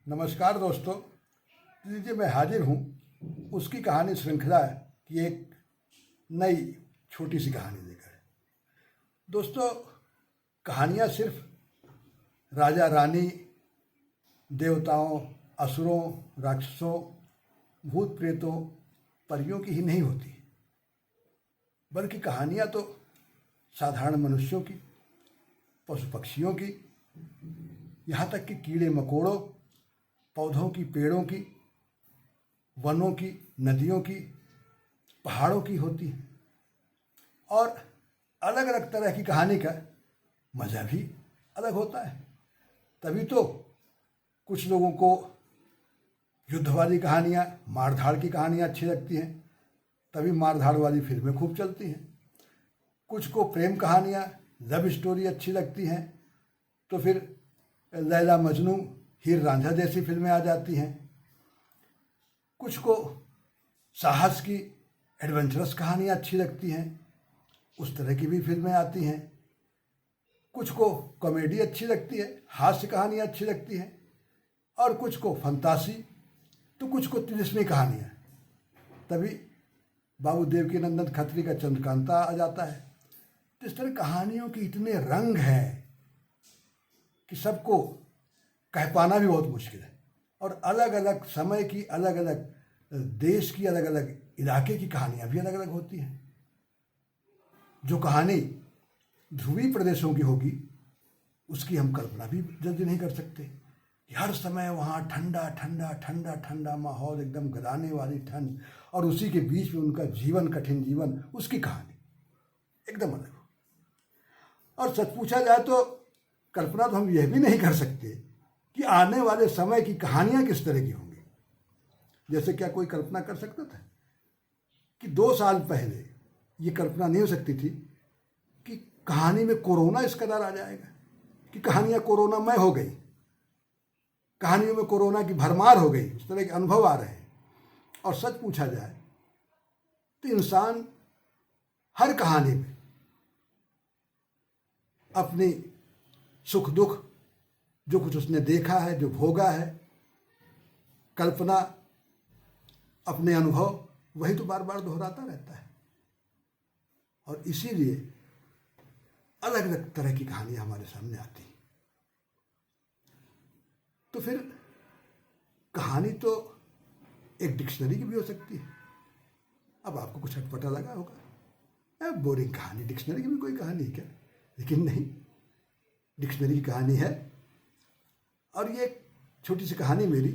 नमस्कार दोस्तों। लीजिए मैं हाजिर हूँ उसकी कहानी श्रृंखला की एक नई छोटी सी कहानी लेकर। दोस्तों, कहानियाँ सिर्फ राजा रानी, देवताओं, असुरों, राक्षसों, भूत प्रेतों, परियों की ही नहीं होती, बल्कि कहानियाँ तो साधारण मनुष्यों की, पशु पक्षियों की, यहाँ तक कि कीड़े मकोड़ों, पौधों की, पेड़ों की, वनों की, नदियों की, पहाड़ों की होती है। और अलग अलग तरह की कहानी का मज़ा भी अलग होता है। तभी तो कुछ लोगों को युद्ध वाली कहानियाँ, मार धाड़ की कहानियाँ अच्छी लगती हैं, तभी मार धाड़ वाली फिल्में खूब चलती हैं। कुछ को प्रेम कहानियाँ, लव स्टोरी अच्छी लगती हैं, तो फिर लैला मजनू, हीर रांझा जैसी फिल्में आ जाती हैं। कुछ को साहस की, एडवेंचरस कहानियाँ अच्छी लगती हैं, उस तरह की भी फिल्में आती हैं। कुछ को कॉमेडी अच्छी लगती है, हास्य कहानियाँ अच्छी लगती हैं, और कुछ को फंतासी, तो कुछ को तिलिस्मी कहानियाँ। तभी बाबू देवकीनंदन खत्री का चंद्रकांता आ जाता है। तो इस तरह कहानियों के इतने रंग हैं कि सबको कह पाना भी बहुत मुश्किल है। और अलग अलग समय की, अलग अलग देश की, अलग अलग इलाके की कहानियाँ भी अलग अलग होती हैं। जो कहानी ध्रुवीय प्रदेशों की होगी उसकी हम कल्पना भी जल्दी नहीं कर सकते कि हर समय वहाँ ठंडा ठंडा ठंडा ठंडा माहौल, एकदम गलाने वाली ठंड, और उसी के बीच में उनका जीवन, कठिन जीवन, उसकी कहानी एकदम अलग हो। और सच पूछा जाए तो कल्पना तो हम यह भी नहीं कर सकते कि आने वाले समय की कहानियाँ किस तरह की होंगी। जैसे क्या कोई कल्पना कर सकता था कि 2 साल पहले ये कल्पना नहीं हो सकती थी कि कहानी में कोरोना इस कदर आ जाएगा कि कहानियाँ कोरोनामय हो गई, कहानियों में कोरोना की भरमार हो गई, उस तरह के अनुभव आ रहे हैं। और सच पूछा जाए तो इंसान हर कहानी में अपनी सुख दुख, जो कुछ उसने देखा है, जो भोगा है, कल्पना, अपने अनुभव, वही तो बार बार दोहराता रहता है। और इसीलिए अलग अलग तरह की कहानियाँ हमारे सामने आती हैं। तो फिर कहानी तो एक डिक्शनरी की भी हो सकती है। अब आपको कुछ अटपटा लगा होगा, बोरिंग कहानी, डिक्शनरी की भी कोई कहानी है क्या? लेकिन नहीं, डिक्शनरी की कहानी है। और ये एक छोटी सी कहानी मेरी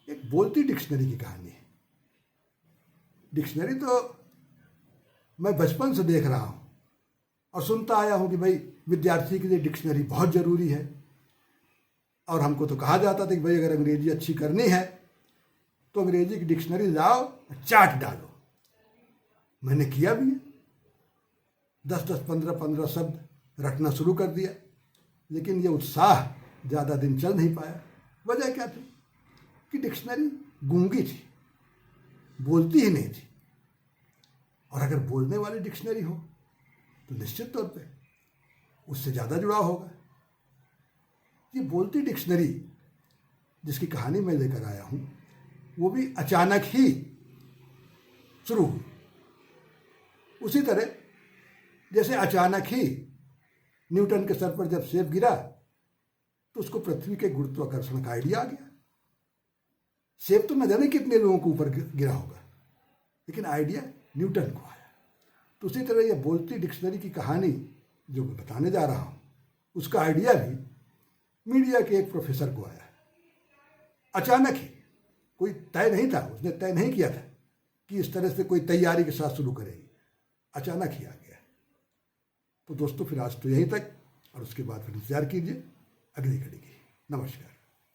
एक बोलती डिक्शनरी की कहानी है। डिक्शनरी तो मैं बचपन से देख रहा हूँ और सुनता आया हूँ कि भाई विद्यार्थी के लिए डिक्शनरी बहुत ज़रूरी है। और हमको तो कहा जाता था कि भाई अगर अंग्रेजी अच्छी करनी है तो अंग्रेजी की डिक्शनरी लाओ और चाट डालो। मैंने किया भी है, 10-10, 15-15 शब्द रटना शुरू कर दिया। लेकिन ये उत्साह ज़्यादा दिन चल नहीं पाया। वजह क्या थी कि डिक्शनरी गूंगी थी, बोलती ही नहीं थी। और अगर बोलने वाली डिक्शनरी हो तो निश्चित तौर पे उससे ज़्यादा जुड़ाव होगा। ये बोलती डिक्शनरी जिसकी कहानी मैं लेकर आया हूँ, वो भी अचानक ही शुरू हुई। उसी तरह जैसे अचानक ही न्यूटन के सर पर जब सेब गिरा तो उसको पृथ्वी के गुरुत्वाकर्षण का आइडिया आ गया। सेब तो न जाने कितने लोगों को ऊपर गिरा होगा, लेकिन आइडिया न्यूटन को आया। तो उसी तरह यह बोलती डिक्शनरी की कहानी जो मैं बताने जा रहा हूँ, उसका आइडिया भी मीडिया के एक प्रोफेसर को आया। अचानक ही, कोई तय नहीं था, उसने तय नहीं किया था कि इस तरह से कोई तैयारी के साथ शुरू करेगी, अचानक ही आ गया। तो दोस्तों, फिर आज तो यहीं तक, और उसके बाद फिर इंतजार कीजिए अगली कड़ी की। नमस्कार।